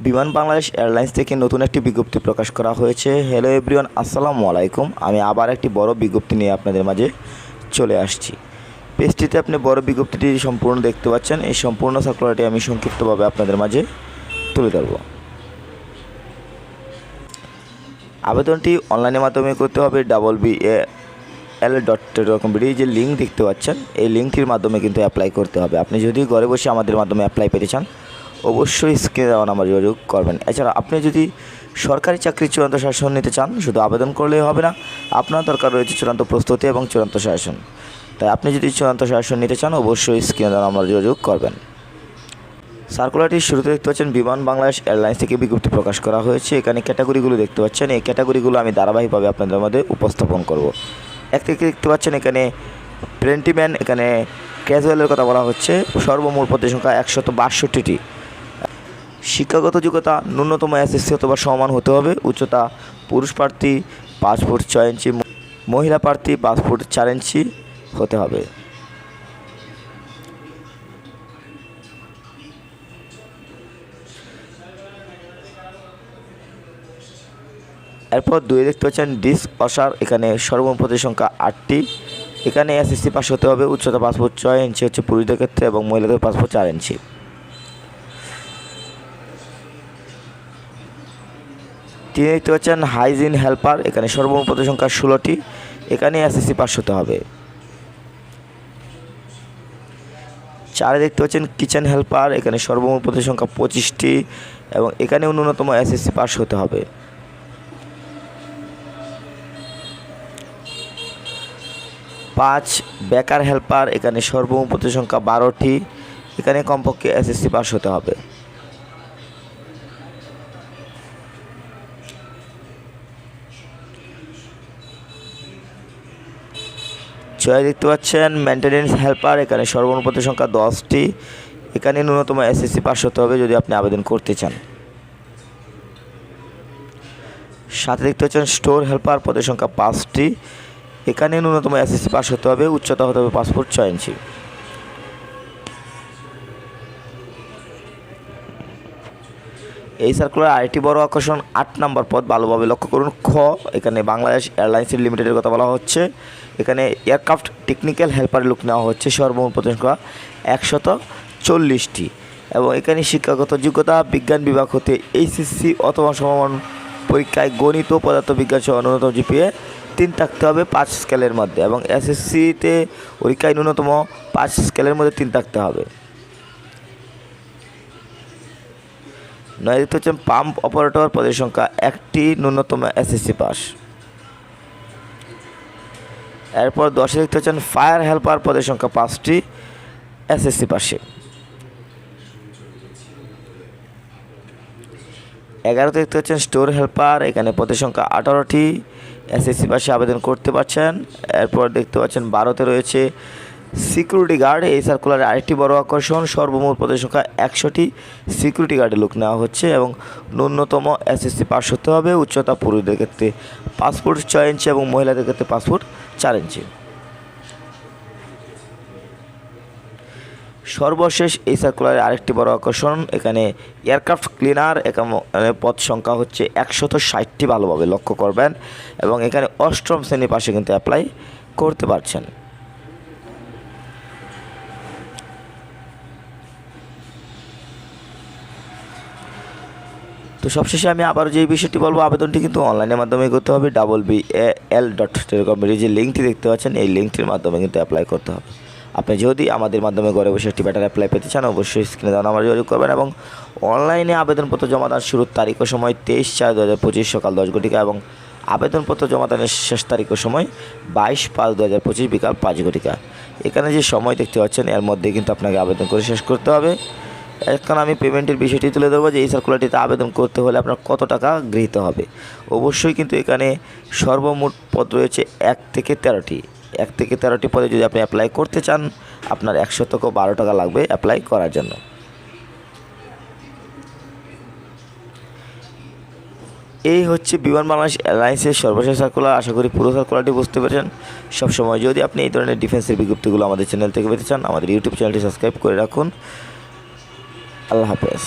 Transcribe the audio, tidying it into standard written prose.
বিমান বাংলাদেশ এয়ারলাইন্স থেকে নতুন একটি বিজ্ঞপ্তি প্রকাশ করা হয়েছে। হ্যালো এভরিওয়ান, আসসালামু আলাইকুম। আমি আবার একটি বড় বিজ্ঞপ্তি নিয়ে আপনাদের মাঝে চলে আসছি। পেজটিতে আপনি বড় বিজ্ঞপ্তিটি সম্পূর্ণ দেখতে পাচ্ছেন। এই সম্পূর্ণ সার্কুলারটি আমি সংক্ষিপ্তভাবে আপনাদের মাঝে তুলে ধরব। আবেদনটি অনলাইনের মাধ্যমে করতে হবে। BAL.com যে লিঙ্ক দেখতে পাচ্ছেন, এই লিঙ্কটির মাধ্যমে কিন্তু অ্যাপ্লাই করতে হবে। আপনি যদি ঘরে বসে আমাদের মাধ্যমে অ্যাপ্লাই পেতে চান, অবশ্যই স্ক্রিনে দেওয়া নাম্বারে যোগাযোগ করবেন। এছাড়া আপনি যদি সরকারি চাকরির চূড়ান্ত শাসন নিতে চান, শুধু আবেদন করলেই হবে না, আপনার দরকার রয়েছে চূড়ান্ত প্রস্তুতি এবং চূড়ান্ত শাসন। তাই আপনি যদি চূড়ান্ত শাসন নিতে চান, অবশ্যই স্ক্রিনে দেওয়া নাম্বারে যোগাযোগ করবেন। সার্কুলারটির শুরুতে দেখতে পাচ্ছেন বিমান বাংলাদেশ এয়ারলাইন্স থেকে বিজ্ঞপ্তি প্রকাশ করা হয়েছে। এখানে ক্যাটাগরিগুলো দেখতে পাচ্ছেন। এই ক্যাটাগরিগুলো আমি ধারাবাহিকভাবে আপনাদের মধ্যে উপস্থাপন করব। এক থেকে দেখতে পাচ্ছেন এখানে প্রেন্টিম্যান, এখানে ক্যাজুয়ালের কথা বলা হচ্ছে। সর্বমোট পদের সংখ্যা 162টি। শিক্ষাগত যোগ্যতা ন্যূনতম SSC অথবা সমান হতে হবে। উচ্চতা পুরুষ প্রার্থী 5 ফুট 6 ইঞ্চি, মহিলা প্রার্থী 5 ফুট 4 ইঞ্চি হতে হবে। এরপর 2 দেখতে পাচ্ছেন ডিস্ক ওয়াশার, এখানে সর্বমোট পদের সংখ্যা 8টি। এখানে SSC পাস হতে হবে। উচ্চতা 5 ফুট 6 ইঞ্চি হচ্ছে পুরুষদের ক্ষেত্রে এবং মহিলাদের 5 ফুট 4 ইঞ্চি। 3 দেখতে পাচ্ছেন হাইজিন হেল্পার, এখানে সর্বমোট পদের সংখ্যা 16টি। এখানে SSC পাস হতে হবে। 4 দেখতে পাচ্ছেন কিচেন হেল্পার, এখানে সর্বমোট পদের সংখ্যা 25টি এবং এখানেও ন্যূনতম SSC পাস হতে হবে। 5 বেকার হেল্পার, এখানে সর্বমোট পদের সংখ্যা 12টি। এখানে কমপক্ষে SSC পাস হতে হবে। 6 দেখতে পাচ্ছেন মেইনটেনেন্স হেল্পার, এখানে সর্বমোট পদের সংখ্যা 10টি। এখানে ন্যূনতম SSC পাস হতে হবে যদি আপনি আবেদন করতে চান। 7 দেখতে পাচ্ছেন স্টোর হেল্পার, পদের সংখ্যা 5টি। এখানে ন্যূনতম SSC পাস হতে হবে। উচ্চতা হতে হবে 5 ফুট 6 ইঞ্চি। এই সার্কুলার আরেকটি বড় আকর্ষণ 8 নম্বর পদ, ভালোভাবে লক্ষ্য করুন। খ, এখানে বাংলাদেশ এয়ারলাইন্স লিমিটেডের কথা বলা হচ্ছে। এখানে এয়ারক্রাফট টেকনিক্যাল হেল্পারের লোক নেওয়া হচ্ছে। সর্বমোট পদের সংখ্যা 140টি এবং এখানে শিক্ষাগত যোগ্যতা বিজ্ঞান বিভাগ হতে HSC অথবা সমমান পরীক্ষায় গণিত ও পদার্থবিজ্ঞান সহ ন্যূনতম GPA 3 থাকতে হবে 5 স্কেলের মধ্যে এবং SSCতে পরীক্ষায় ন্যূনতম 5 স্কেলের মধ্যে 3 থাকতে হবে। 9 দেখতে হচ্ছে পাম্প অপারেটর, পদের সংখ্যা 1টি, ন্যূনতম SSC পাস। এরপর 10 দেখতে হচ্ছেন ফায়ার হেল্পার, পদের সংখ্যা 5টি, SSC পাশে। 11 দেখতে হচ্ছেন স্টোর হেল্পার, এখানে পদের সংখ্যা 18টি, SSC পাশে আবেদন করতে পারছেন। এরপর দেখতে পাচ্ছেন 12তে রয়েছে সিকিউরিটি গার্ড। এই সার্কুলারে আরেকটি বড় আকর্ষণ, সর্বমোট পদের সংখ্যা 100টি সিকিউরিটি গার্ডের লোক নেওয়া হচ্ছে এবং ন্যূনতম SSC পাস হতে হবে। উচ্চতা পুরুষদের ক্ষেত্রে 5 ফুট 6 ইঞ্চি এবং মহিলাদের ক্ষেত্রে 5 ফুট 4 ইঞ্চি। সর্বশেষ এই সার্কুলারে আরেকটি বড় আকর্ষণ, এখানে এয়ারক্রাফট ক্লিনার, এখানে পদ সংখ্যা হচ্ছে 160টি, ভালোভাবে লক্ষ্য করবেন এবং এখানে 8ম শ্রেণী পাশে কিন্তু অ্যাপ্লাই করতে পারছেন। তো সবশেষে আমি আবার যে বিষয়টি বলবো, আবেদনটি কিন্তু অনলাইনের মাধ্যমে করতে হবে। BAL.com যে লিঙ্কটি দেখতে পাচ্ছেন, এই লিঙ্কটির মাধ্যমে কিন্তু অ্যাপ্লাই করতে হবে। আপনি যদি আমাদের মাধ্যমে ঘরে বসে একটি বেটার অ্যাপ্লাই পেতে চান, অবশ্যই স্ক্রিনে দেওয়া নাম্বারে যোগাযোগ করবেন এবং অনলাইনে আবেদনপত্র জমা দেওয়ার শুরুর তারিখ ও সময় 23/4/2025 সকাল 10 ঘটিকা এবং আবেদনপত্র জমা দানের শেষ তারিখ ও সময় 22/5/2025 বিকাল 5 ঘটিকা। এখানে যে সময় দেখতে পাচ্ছেন, এর মধ্যে কিন্তু আপনাকে আবেদন করে শেষ করতে হবে। এখন আমি পেমেন্টের বিষয়টি তুলে ধরবো যে এই সার্কুলারটিতে আবেদন করতে হলে আপনার কত টাকা গৃহীত হবে। অবশ্যই কিন্তু এখানে সর্বমোট পদ রয়েছে 1 থেকে 13টি। 1 থেকে 13টি পদে যদি আপনি অ্যাপ্লাই করতে চান, আপনার 112 টাকা লাগবে অ্যাপ্লাই করার জন্য। এই হচ্ছে বিমান বাংলাদেশ এয়ারলাইন্সের সর্বশেষ সার্কুলার। আশা করি পুরো সার্কুলারটি বুঝতে পেরেছেন। সবসময় যদি আপনি এই ধরনের ডিফেন্সের বিজ্ঞপ্তিগুলো আমাদের চ্যানেল থেকে পেতে চান, আমাদের ইউটিউব চ্যানেলটি সাবস্ক্রাইব করে রাখুন। আল্লাহ হাফেজ।